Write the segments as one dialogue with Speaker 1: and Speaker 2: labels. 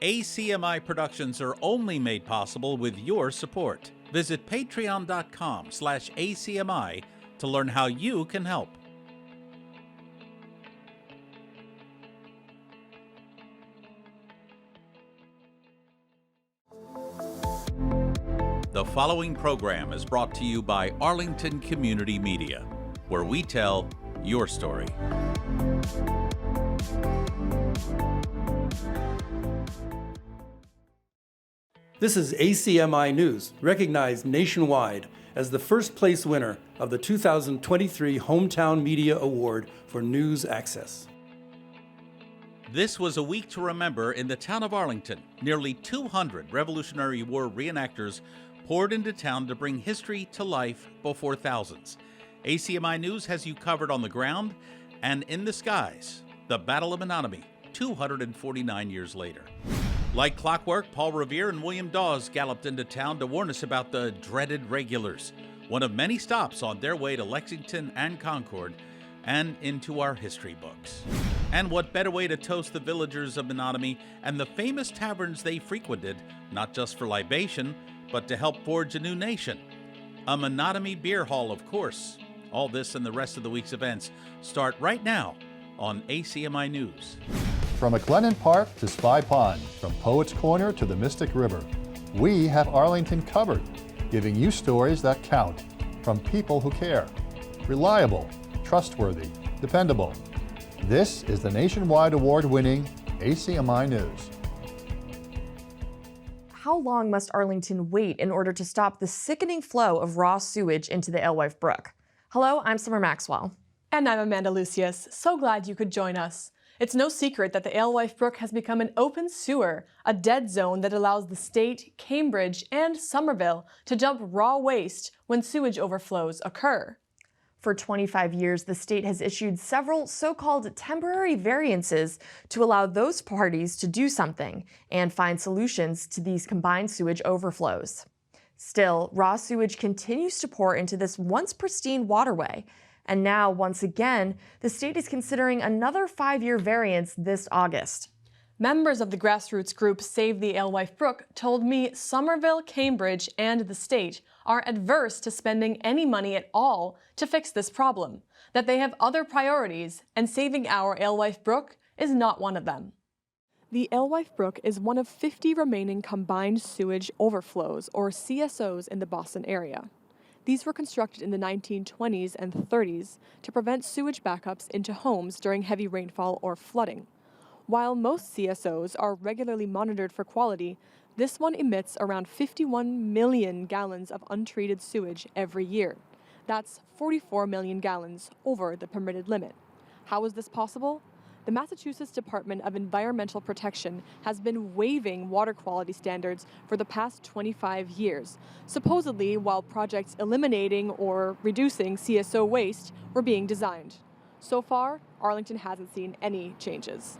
Speaker 1: ACMi productions are only made possible with your support. Visit patreon.com/ACMi to learn how you can help. The following program is brought to you by Arlington Community Media, where we tell your story.
Speaker 2: This is ACMi News, recognized nationwide as the first place winner of the 2023 Hometown Media Award for News Access.
Speaker 1: This was a week to remember in the town of Arlington. Nearly 200 Revolutionary War reenactors poured into town to bring history to life before thousands. ACMi News has you covered on the ground and in the skies. The Battle of Menotomy, 249 years later. Like clockwork, Paul Revere and William Dawes galloped into town to warn us about the dreaded regulars, one of many stops on their way to Lexington and Concord and into our history books. And what better way to toast the villagers of Menotomy and the famous taverns they frequented, not just for libation, but to help forge a new nation. A Menotomy beer hall, of course. All this and the rest of the week's events start right now on ACMi News.
Speaker 3: From McLennan Park to Spy Pond, from Poets Corner to the Mystic River, we have Arlington covered, giving you stories that count from people who care. Reliable, trustworthy, dependable. This is the nationwide award-winning ACMi News.
Speaker 4: How long must Arlington wait in order to stop the sickening flow of raw sewage into the Alewife Brook? Hello, I'm Summer Maxwell.
Speaker 5: And I'm Amanda Lucius. So glad you could join us. It's no secret that the Alewife Brook has become an open sewer, a dead zone that allows the state, Cambridge, and Somerville to dump raw waste when sewage overflows occur.
Speaker 4: For 25 years, the state has issued several so-called temporary variances to allow those parties to do something and find solutions to these combined sewage overflows. Still, raw sewage continues to pour into this once pristine waterway. And now, once again, the state is considering another 5-year variance this August.
Speaker 5: Members of the grassroots group Save the Alewife Brook told me Somerville, Cambridge, and the state are adverse to spending any money at all to fix this problem, that they have other priorities, and saving our Alewife Brook is not one of them. The Alewife Brook is one of 50 remaining combined sewage overflows, or CSOs, in the Boston area. These were constructed in the 1920s and 30s to prevent sewage backups into homes during heavy rainfall or flooding. While most CSOs are regularly monitored for quality, this one emits around 51 million gallons of untreated sewage every year. That's 44 million gallons over the permitted limit. How is this possible? The Massachusetts Department of Environmental Protection has been waiving water quality standards for the past 25 years, supposedly while projects eliminating or reducing CSO waste were being designed. So far, Arlington hasn't seen any changes.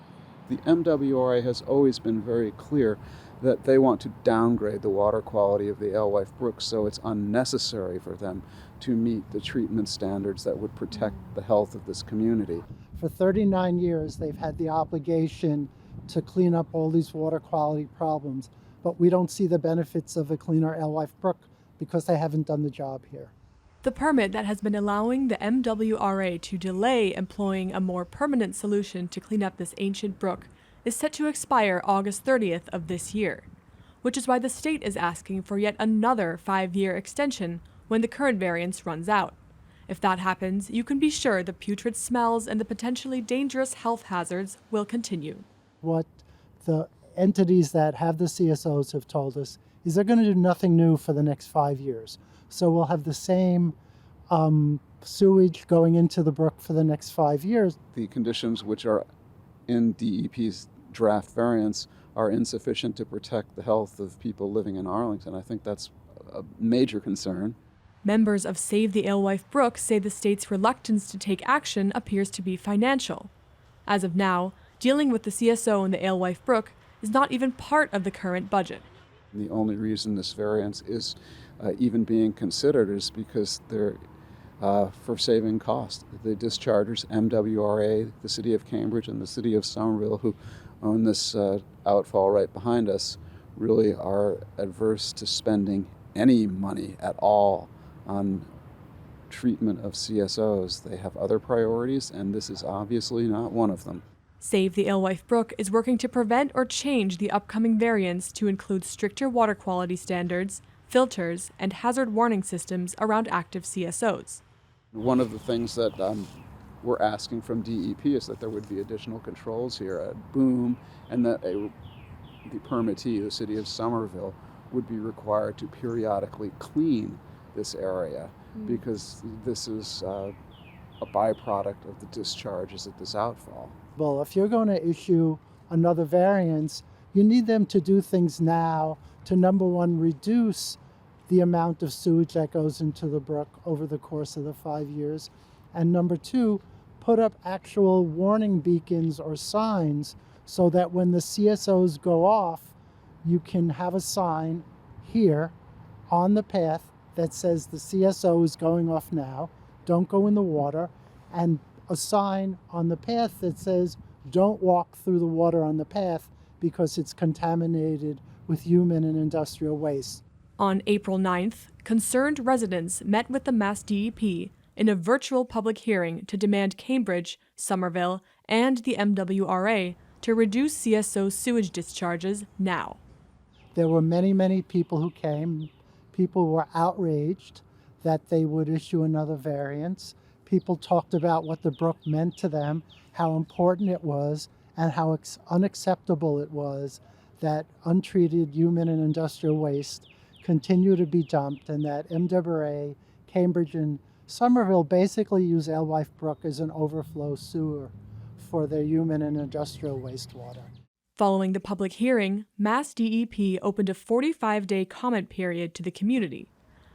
Speaker 6: The MWRA has always been very clear that they want to downgrade the water quality of the Alewife Brook, so it's unnecessary for them to meet the treatment standards that would protect the health of this community.
Speaker 7: For 39 years, they've had the obligation to clean up all these water quality problems, but we don't see the benefits of a cleaner Alewife Brook because they haven't done the job here.
Speaker 5: The permit that has been allowing the MWRA to delay employing a more permanent solution to clean up this ancient brook is set to expire August 30th of this year, which is why the state is asking for yet another 5-year extension when the current variance runs out. If that happens, you can be sure the putrid smells and the potentially dangerous health hazards will continue.
Speaker 7: What the entities that have the CSOs have told us is they're going to do nothing new for the next 5 years. So we'll have the same sewage going into the brook for the next 5 years.
Speaker 6: The conditions which are in DEP's draft variance are insufficient to protect the health of people living in Arlington. I think that's a major concern.
Speaker 5: Members of Save the Alewife Brook say the state's reluctance to take action appears to be financial. As of now, dealing with the CSO in the Alewife Brook is not even part of the current budget.
Speaker 6: The only reason this variance is even being considered is because they're for saving costs. The dischargers, MWRA, the City of Cambridge, and the City of Somerville, who own this outfall right behind us really are adverse to spending any money at all on treatment of CSOs. They have other priorities, and this is obviously not one of them.
Speaker 5: Save the Alewife Brook is working to prevent or change the upcoming variants to include stricter water quality standards, filters, and hazard warning systems around active CSOs.
Speaker 6: One of the things that we're asking from DEP is that there would be additional controls here at boom, and that the permittee, the city of Somerville, would be required to periodically clean this area because this is a byproduct of the discharges at this outfall.
Speaker 7: Well, if you're going to issue another variance, you need them to do things now to, number one, reduce the amount of sewage that goes into the brook over the course of the 5 years, and number two, put up actual warning beacons or signs so that when the CSOs go off, you can have a sign here on the path that says the CSO is going off now, don't go in the water, and a sign on the path that says don't walk through the water on the path because it's contaminated with human and industrial waste.
Speaker 5: On April 9th, concerned residents met with the Mass DEP in a virtual public hearing to demand Cambridge, Somerville, and the MWRA to reduce CSO sewage discharges now.
Speaker 7: There were many, many people who came. People were outraged that they would issue another variance. People talked about what the brook meant to them, how important it was, and how unacceptable it was that untreated human and industrial waste continue to be dumped, and that MWRA, Cambridge, and Somerville basically use Alewife Brook as an overflow sewer for their human and industrial wastewater.
Speaker 5: Following the public hearing, Mass DEP opened a 45-day comment period to the community.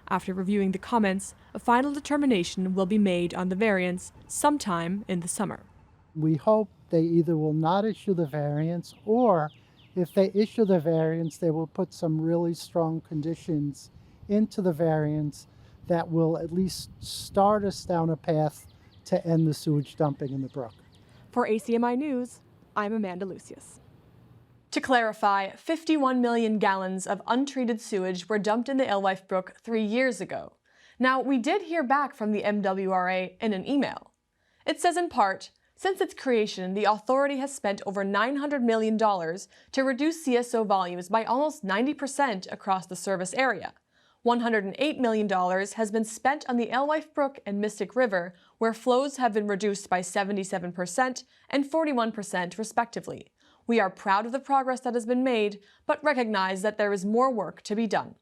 Speaker 5: After reviewing the comments, a final determination will be made on the variance sometime in the summer.
Speaker 7: We hope they either will not issue the variance, or if they issue the variance, they will put some really strong conditions into the variance that will at least start us down a path to end the sewage dumping in the brook.
Speaker 5: For ACMi News, I'm Amanda Lucius. To clarify, 51 million gallons of untreated sewage were dumped in the Alewife Brook 3 years ago. Now, we did hear back from the MWRA in an email. It says in part, since its creation, the authority has spent over $900 million to reduce CSO volumes by almost 90% across the service area. $108 million has been spent on the Alewife Brook and Mystic River, where flows have been reduced by 77% and 41% respectively. We are proud of the progress that has been made, but recognize that there is more work to be done.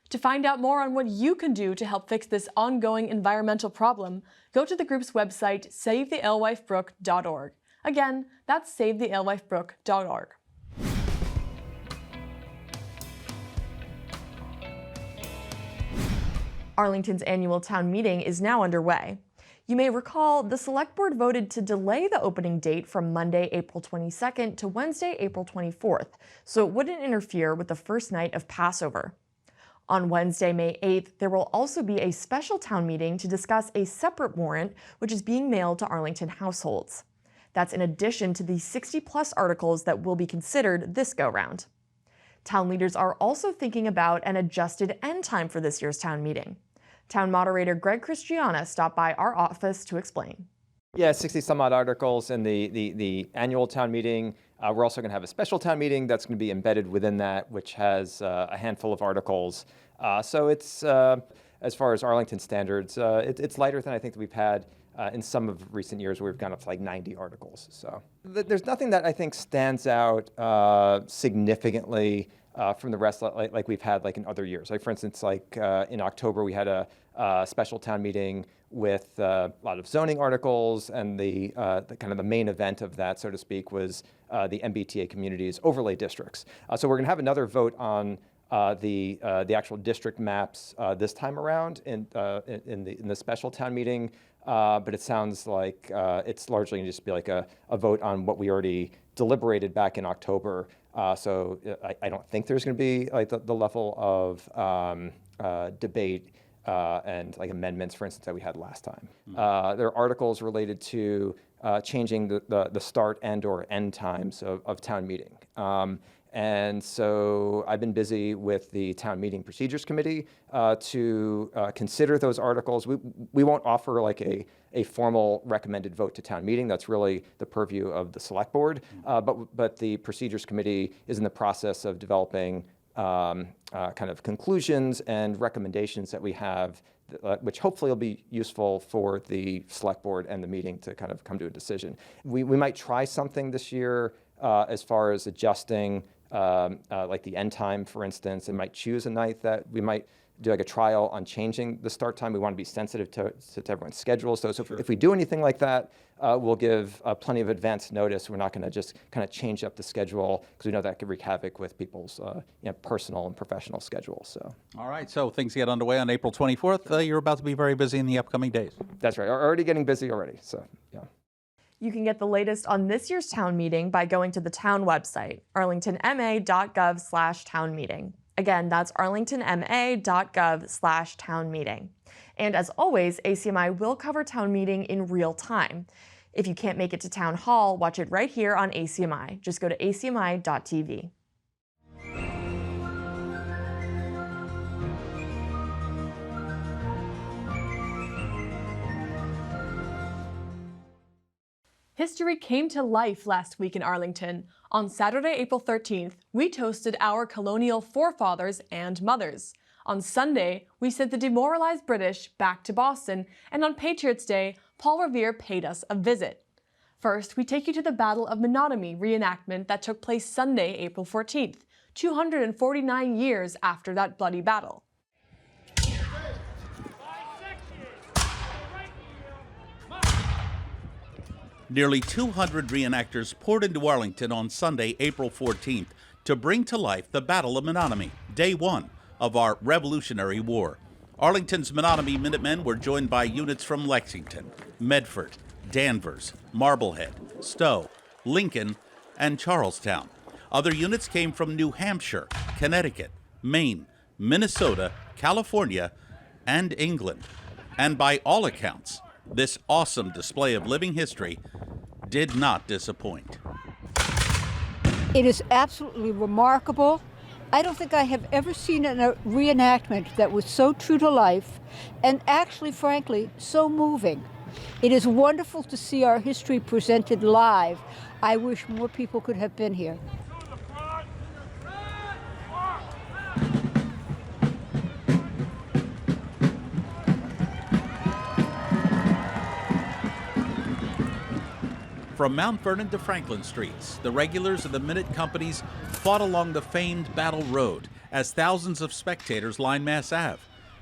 Speaker 5: To find out more on what you can do to help fix this ongoing environmental problem, go to the group's website, savethealewifebrook.org. Again, that's savethealewifebrook.org.
Speaker 4: Arlington's annual town meeting is now underway. You may recall the Select Board voted to delay the opening date from Monday, April 22nd to Wednesday, April 24th, so it wouldn't interfere with the first night of Passover. On Wednesday, May 8th, there will also be a special town meeting to discuss a separate warrant, which is being mailed to Arlington households. That's in addition to the 60-plus articles that will be considered this go-round. Town leaders are also thinking about an adjusted end time for this year's town meeting. Town moderator Greg Christiana stopped by our office to explain.
Speaker 8: Yeah, 60 some odd articles in the annual town meeting. We're also going to have a special town meeting that's going to be embedded within that, which has a handful of articles. So it's, as far as Arlington standards, it's lighter than I think that we've had in some of recent years where we've gone up to like 90 articles. So there's nothing that I think stands out significantly from the rest like we've had like in other years. Like for instance, like in October we had a special town meeting with a lot of zoning articles, and the kind of the main event of that, so to speak, was the MBTA communities overlay districts. So we're going to have another vote on the actual district maps this time around in the special town meeting. But it sounds like it's largely going to just be like a vote on what we already deliberated back in October. So I don't think there's going to be like the level of debate and like amendments, for instance, that we had last time. There are articles related to changing the start and or end times of town meeting. And so I've been busy with the Town Meeting Procedures Committee to consider those articles. We won't offer like a formal recommended vote to town meeting. That's really the purview of the select board. But the Procedures Committee is in the process of developing kind of conclusions and recommendations that we have, which hopefully will be useful for the select board and the meeting to kind of come to a decision. We might try something this year as far as adjusting like the end time, for instance. It might choose a night that we might do like a trial on changing the start time. We want to be sensitive to everyone's schedule. So if we do anything like that, we'll give plenty of advance notice. We're not going to just kind of change up the schedule because we know that could wreak havoc with people's personal and professional schedules. So.
Speaker 1: All right, so things get underway on April 24th. You're about to be very busy in the upcoming days.
Speaker 8: That's right. We're already getting busy already. So, yeah.
Speaker 4: You can get the latest on this year's town meeting by going to the town website, arlingtonma.gov/town meeting. Again, that's arlingtonma.gov/town meeting. And as always, ACMi will cover town meeting in real time. If you can't make it to town hall, watch it right here on ACMi. Just go to acmi.tv.
Speaker 5: History came to life last week in Arlington. On Saturday, April 13th, we toasted our colonial forefathers and mothers. On Sunday, we sent the demoralized British back to Boston, and on Patriots Day, Paul Revere paid us a visit. First, we take you to the Battle of Menotomy reenactment that took place Sunday, April 14th, 249 years after that bloody battle.
Speaker 1: Nearly 200 reenactors poured into Arlington on Sunday, April 14th, to bring to life the Battle of Menotomy, day one of our Revolutionary War. Arlington's Menotomy Minutemen were joined by units from Lexington, Medford, Danvers, Marblehead, Stowe, Lincoln, and Charlestown. Other units came from New Hampshire, Connecticut, Maine, Minnesota, California, and England. And by all accounts, this awesome display of living history did not disappoint.
Speaker 9: It is absolutely remarkable. I don't think I have ever seen a reenactment that was so true to life and actually, frankly, so moving. It is wonderful to see our history presented live. I wish more people could have been here.
Speaker 1: From Mount Vernon to Franklin Streets, the regulars of the Minute Companies fought along the famed Battle Road as thousands of spectators lined Mass Ave.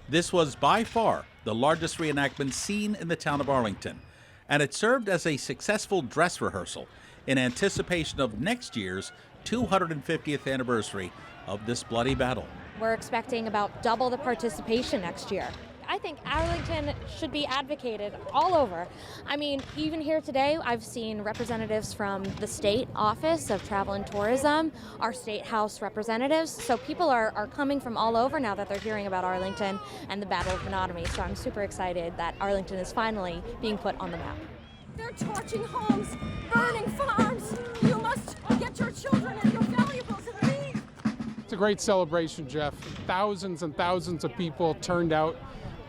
Speaker 1: This was by far the largest reenactment seen in the town of Arlington, and it served as a successful dress rehearsal in anticipation of next year's 250th anniversary of this bloody battle.
Speaker 10: We're expecting about double the participation next year. I think Arlington should be advocated all over. I mean, even here today, I've seen representatives from the state office of travel and tourism, our state house representatives. So people are coming from all over now that they're hearing about Arlington and the Battle of Menotomy. So I'm super excited that Arlington is finally being put on the map.
Speaker 11: They're torching homes, burning farms. You must get your children and your valuables and leave.
Speaker 12: It's a great celebration, Jeff. Thousands and thousands of people turned out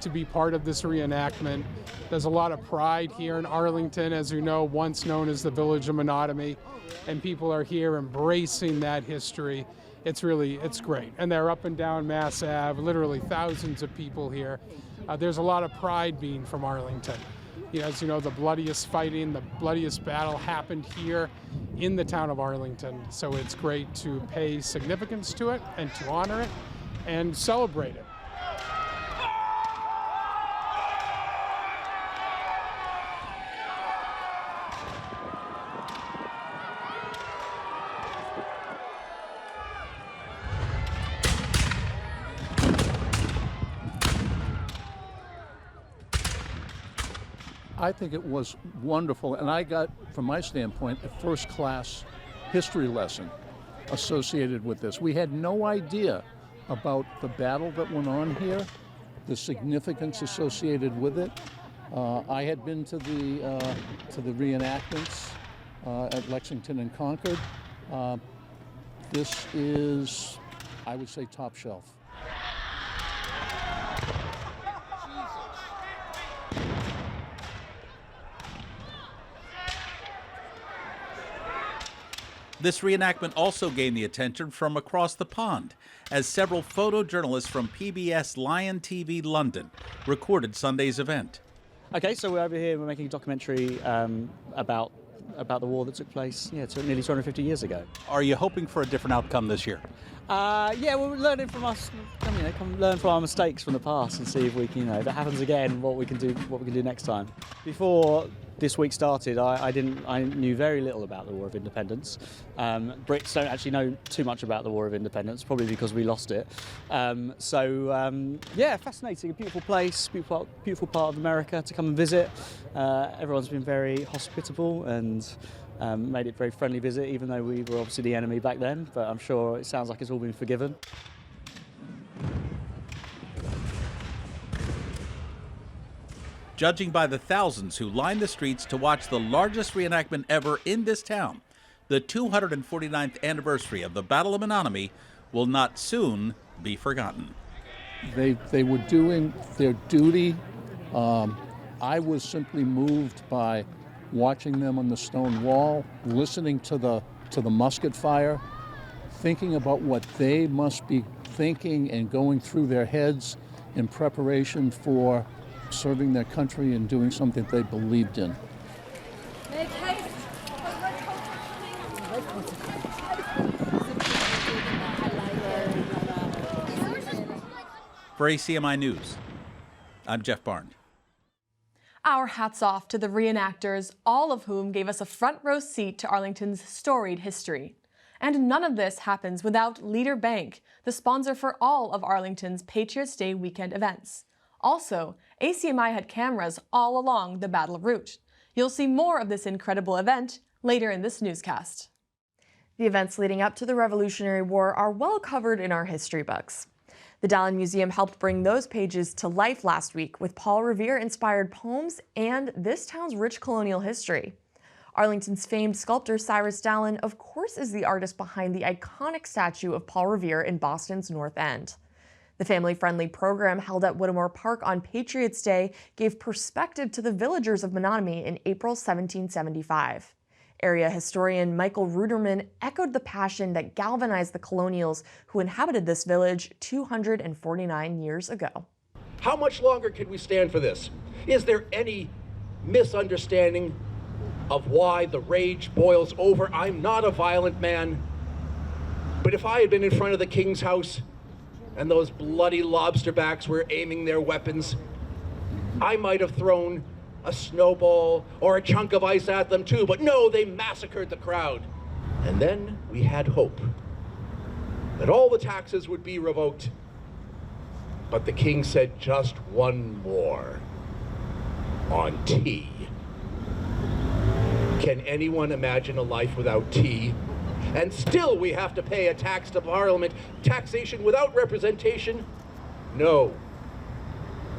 Speaker 12: to be part of this reenactment. There's a lot of pride here in Arlington, as you know, once known as the Village of Menotomy, and people are here embracing that history. It's great. And they're up and down Mass Ave, literally thousands of people here. There's a lot of pride being from Arlington. As you know, the bloodiest fighting, the bloodiest battle happened here in the town of Arlington. So it's great to pay significance to it and to honor it and celebrate it.
Speaker 13: I think it was wonderful, and I got, from my standpoint, a first-class history lesson associated with this. We had no idea about the battle that went on here, the significance associated with it. I had been to the reenactments at Lexington and Concord. This is, I would say, top shelf.
Speaker 1: This reenactment also gained the attention from across the pond, as several photojournalists from PBS Lion TV London recorded Sunday's event.
Speaker 14: Okay, so we're over here, we're making a documentary about the war that took place nearly 250 years ago.
Speaker 15: Are you hoping for a different outcome this year?
Speaker 14: Yeah, we're learning from us, come learn from our mistakes from the past and see if we can, if it happens again, what we can do next time. Before this week started, I knew very little about the War of Independence. Brits don't actually know too much about the War of Independence, probably because we lost it. Yeah, fascinating, a beautiful place, beautiful part of America to come and visit. Everyone's been very hospitable and made it a very friendly visit, even though we were obviously the enemy back then, but I'm sure it sounds like it's all been forgiven.
Speaker 1: Judging by the thousands who lined the streets to watch the largest reenactment ever in this town, the 249th anniversary of the Battle of Menotomy will not soon be forgotten.
Speaker 13: They were doing their duty. I was simply moved by watching them on the stone wall, listening to the musket fire, thinking about what they must be thinking and going through their heads in preparation for serving their country and doing something they believed in.
Speaker 11: Make haste!
Speaker 1: For ACMi News, I'm Jeff Barnes.
Speaker 5: Our hats off to the reenactors, all of whom gave us a front row seat to Arlington's storied history. And none of this happens without Leader Bank, the sponsor for all of Arlington's Patriots Day weekend events. Also, ACMi had cameras all along the battle route. You'll see more of this incredible event later in this newscast.
Speaker 4: The events leading up to the Revolutionary War are well covered in our history books. The Dallin Museum helped bring those pages to life last week with Paul Revere-inspired poems and this town's rich colonial history. Arlington's famed sculptor Cyrus Dallin, of course, is the artist behind the iconic statue of Paul Revere in Boston's North End. The family-friendly program held at Whittemore Park on Patriots Day gave perspective to the villagers of Menotomy in April 1775. Area historian Michael Ruderman echoed the passion that galvanized the colonials who inhabited this village 249 years ago.
Speaker 16: How much longer can we stand for this? Is there any misunderstanding of why the rage boils over? I'm not a violent man, but if I had been in front of the king's house and those bloody lobsterbacks were aiming their weapons, I might have thrown a snowball or a chunk of ice at them too, but no, they massacred the crowd. And then we had hope that all the taxes would be revoked. But the king said just one more on tea. Can anyone imagine a life without tea? And still we have to pay a tax to Parliament. Taxation without representation? No.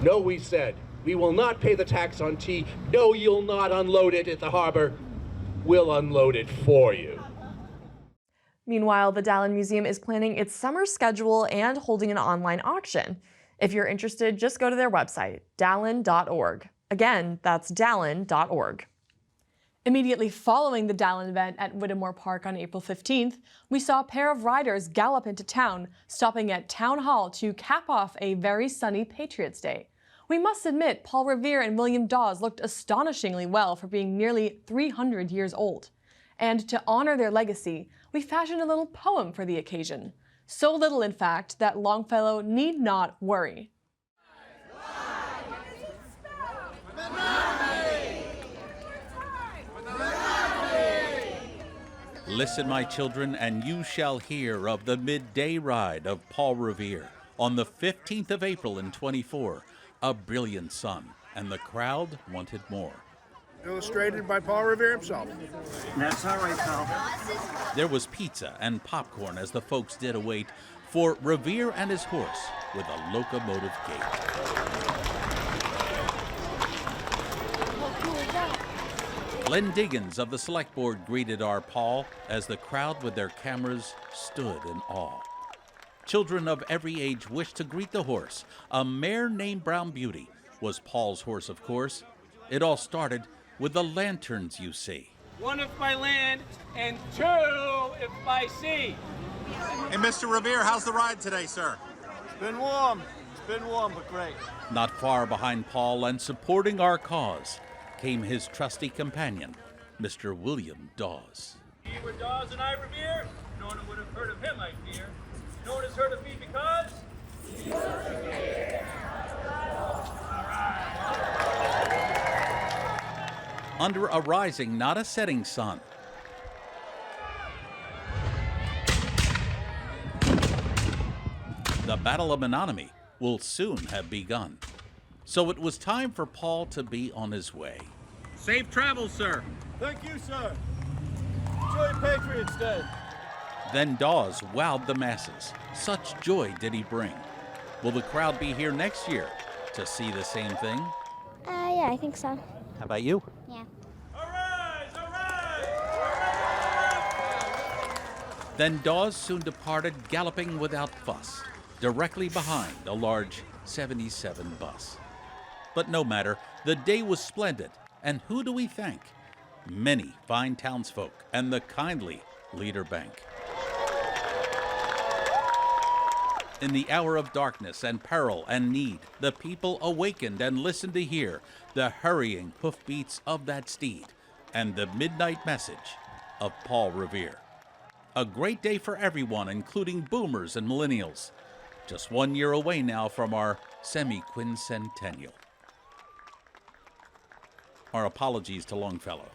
Speaker 16: No, we said. We will not pay the tax on tea. No, you'll not unload it at the harbor. We'll unload it for you.
Speaker 4: Meanwhile, the Dallin Museum is planning its summer schedule and holding an online auction. If you're interested, just go to their website, dallin.org. Again, that's dallin.org.
Speaker 5: Immediately following the Dallin event at Whittemore Park on April 15th, we saw a pair of riders gallop into town, stopping at Town Hall to cap off a very sunny Patriots Day. We must admit, Paul Revere and William Dawes looked astonishingly well for being nearly 300 years old. And to honor their legacy, we fashioned a little poem for the occasion. So little, in fact, that Longfellow need not worry.
Speaker 1: Listen, my children, and you shall hear of the midday ride of Paul Revere on the 15th of April in 24. A brilliant sun, and the crowd wanted more.
Speaker 17: Illustrated by Paul Revere himself.
Speaker 18: That's all right, pal.
Speaker 1: There was pizza and popcorn as the folks did await for Revere and his horse with a locomotive gait. Len Diggins of the Select Board greeted our Paul as the crowd with their cameras stood in awe. Children of every age wished to greet the horse. A mare named Brown Beauty was Paul's horse, of course. It all started with the lanterns you see.
Speaker 19: One if by land and two if by sea.
Speaker 15: Hey, Mr. Revere, how's the ride today, sir?
Speaker 18: It's been warm. It's been warm, but great.
Speaker 1: Not far behind Paul and supporting our cause came his trusty companion, Mr. William Dawes.
Speaker 19: He were Dawes and I Revere. No one would have heard of him, I fear. No one has heard of me because...
Speaker 1: Under a rising, not a setting sun, the Battle of Menotomy will soon have begun. So it was time for Paul to be on his way.
Speaker 19: Safe travels, sir.
Speaker 18: Thank you, sir. Enjoy Patriots Day.
Speaker 1: Then Dawes wowed the masses. Such joy did he bring. Will the crowd be here next year to see the same thing?
Speaker 10: Yeah, I think so.
Speaker 1: How about you?
Speaker 10: Yeah.
Speaker 1: Then Dawes soon departed, galloping without fuss, directly behind a large 77 bus. But no matter, the day was splendid, and who do we thank? Many fine townsfolk and the kindly Leader Bank. In the hour of darkness and peril and need, the people awakened and listened to hear the hurrying hoofbeats of that steed and the midnight message of Paul Revere. A great day for everyone, including boomers and millennials. Just 1 year away now from our semi-quincentennial. Our apologies to Longfellow.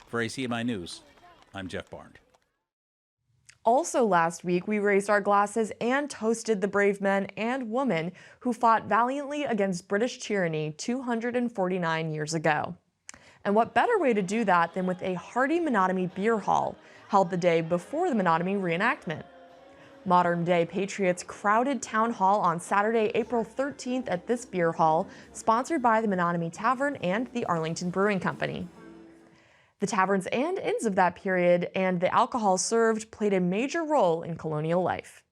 Speaker 1: For ACMi News, I'm Jeff Barnes.
Speaker 4: Also last week, we raised our glasses and toasted the brave men and women who fought valiantly against British tyranny 249 years ago. And what better way to do that than with a hearty Menotomy beer hall, held the day before the Menotomy reenactment. Modern-day Patriots crowded Town Hall on Saturday, April 13th at this beer hall, sponsored by the Menotomy Tavern and the Arlington Brewing Company. The taverns and inns of that period and the alcohol served played a major role in colonial life.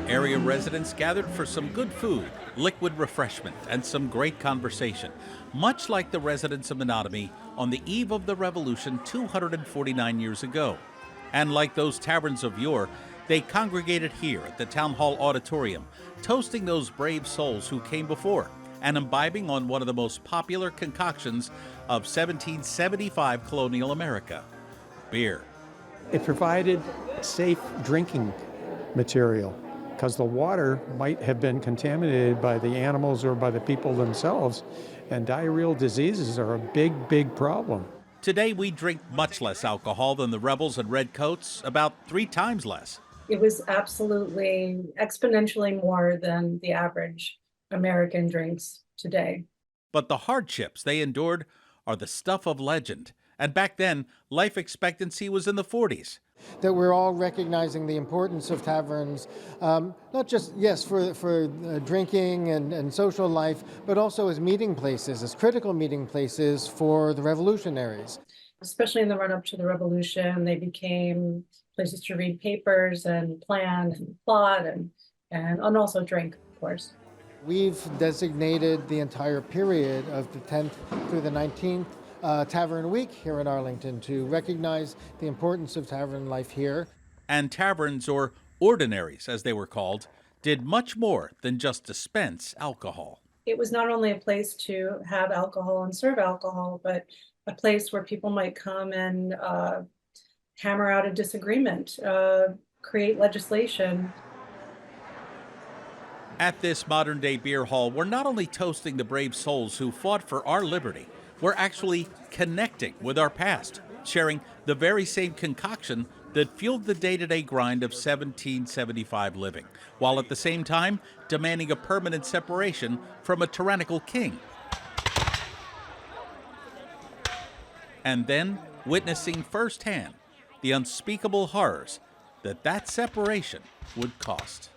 Speaker 1: Area residents gathered for some good food, liquid refreshment, and some great conversation, much like the residents of Menotomy on the eve of the Revolution 249 years ago. And like those taverns of yore, they congregated here at the Town Hall Auditorium, toasting those brave souls who came before and imbibing on one of the most popular concoctions of 1775 colonial America, beer.
Speaker 20: It provided safe drinking material because the water might have been contaminated by the animals or by the people themselves, and diarrheal diseases are a big, big problem.
Speaker 1: Today we drink much less alcohol than the rebels and redcoats, about 3 times less.
Speaker 21: It was absolutely exponentially more than the average American drinks today.
Speaker 1: But the hardships they endured are the stuff of legend. And back then, life expectancy was in the 40s.
Speaker 22: That we're all recognizing the importance of taverns, not just, yes, for drinking and social life, but also as meeting places, as critical meeting places for the revolutionaries.
Speaker 21: Especially in the run-up to the revolution, they became places to read papers and plan and plot and also drink, of course.
Speaker 22: We've designated the entire period of the 10th through the 19th Tavern Week here in Arlington to recognize the importance of tavern life here.
Speaker 1: And taverns, or ordinaries as they were called, did much more than just dispense alcohol.
Speaker 21: It was not only a place to have alcohol and serve alcohol, but a place where people might come and hammer out a disagreement, create legislation.
Speaker 1: At this modern-day beer hall, we're not only toasting the brave souls who fought for our liberty, we're actually connecting with our past, sharing the very same concoction that fueled the day-to-day grind of 1775 living, while at the same time demanding a permanent separation from a tyrannical king. And then witnessing firsthand the unspeakable horrors that separation would cost.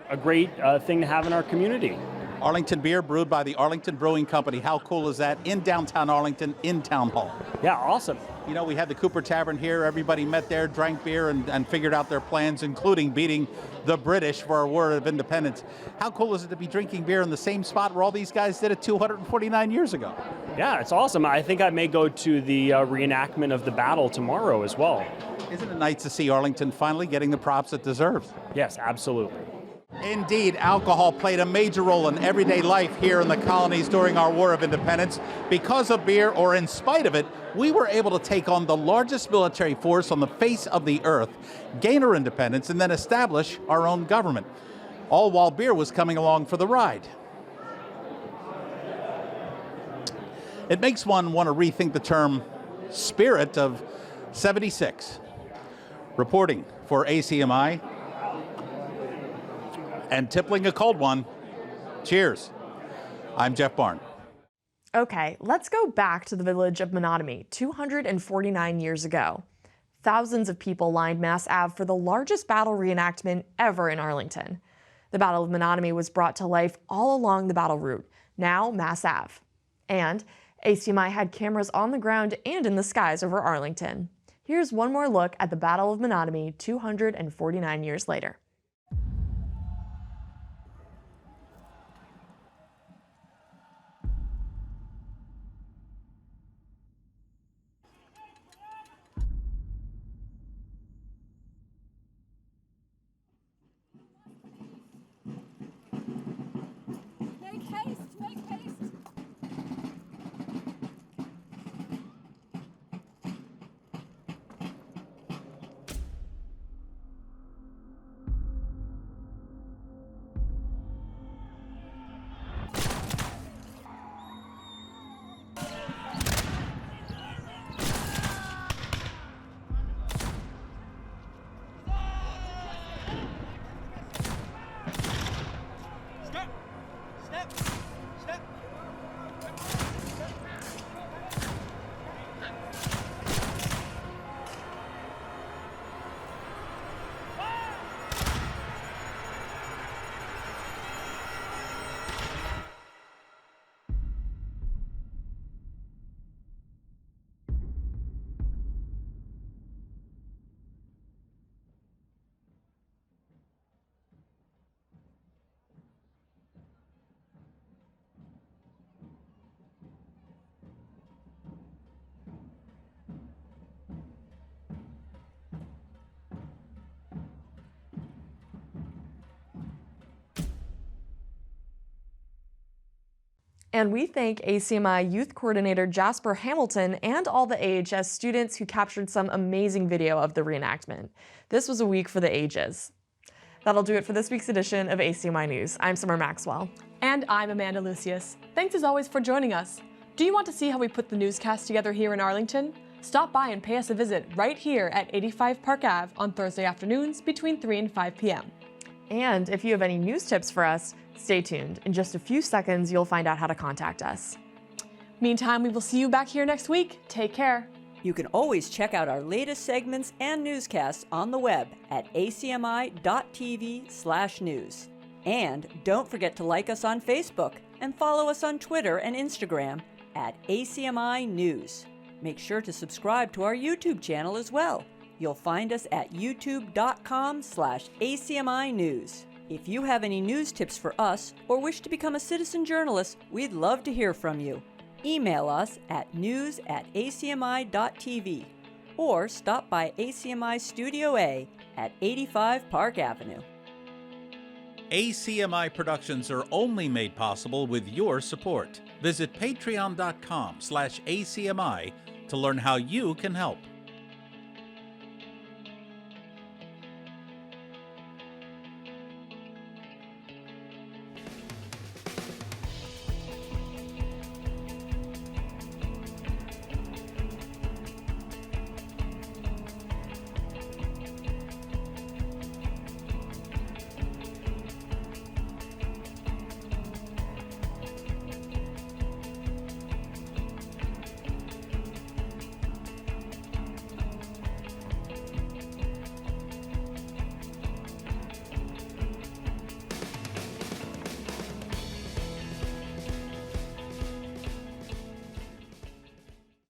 Speaker 2: a great thing to have in our community.
Speaker 1: Arlington beer brewed by the Arlington Brewing Company. How cool is that? In downtown Arlington, in Town Hall.
Speaker 2: Yeah, awesome.
Speaker 1: You know, we had the Cooper Tavern here. Everybody met there, drank beer, and figured out their plans, including beating the British for our War of Independence. How cool is it to be drinking beer in the same spot where all these guys did it 249 years ago?
Speaker 2: Yeah, it's awesome. I think I may go to the reenactment of the battle tomorrow as well.
Speaker 1: Isn't it nice to see Arlington finally getting the props it deserves?
Speaker 2: Yes, absolutely.
Speaker 1: Indeed, alcohol played a major role in everyday life here in the colonies during our War of Independence. Because of beer, or in spite of it, we were able to take on the largest military force on the face of the earth, gain our independence, and then establish our own government, all while beer was coming along for the ride. It makes one want to rethink the term spirit of 76. Reporting for ACMi, and tippling a cold one. Cheers. I'm Jeff Barn.
Speaker 4: Okay, let's go back to the village of Menotomy 249 years ago. Thousands of people lined Mass Ave for the largest battle reenactment ever in Arlington. The Battle of Menotomy was brought to life all along the battle route, now Mass Ave. And ACMi had cameras on the ground and in the skies over Arlington. Here's one more look at the Battle of Menotomy 249 years later.
Speaker 11: Make haste! Make haste!
Speaker 4: And we thank ACMi Youth Coordinator Jasper Hamilton and all the AHS students who captured some amazing video of the reenactment. This was a week for the ages. That'll do it for this week's edition of ACMi News. I'm Summer Maxwell.
Speaker 5: And I'm Amanda Lucius. Thanks as always for joining us. Do you want to see how we put the newscast together here in Arlington? Stop by and pay us a visit right here at 85 Park Ave on Thursday afternoons between 3 and 5 p.m.
Speaker 4: And if you have any news tips for us, stay tuned. In just a few seconds, you'll find out how to contact us.
Speaker 5: Meantime, we will see you back here next week. Take care.
Speaker 3: You can always check out our latest segments and newscasts on the web at acmi.tv/news. And don't forget to like us on Facebook and follow us on Twitter and Instagram at ACMi News. Make sure to subscribe to our YouTube channel as well. You'll find us at youtube.com/ACMi News. If you have any news tips for us or wish to become a citizen journalist, we'd love to hear from you. Email us at news@acmi.tv or stop by ACMI Studio A at 85 Park Avenue.
Speaker 1: ACMi productions are only made possible with your support. Visit patreon.com/ACMi to learn how you can help.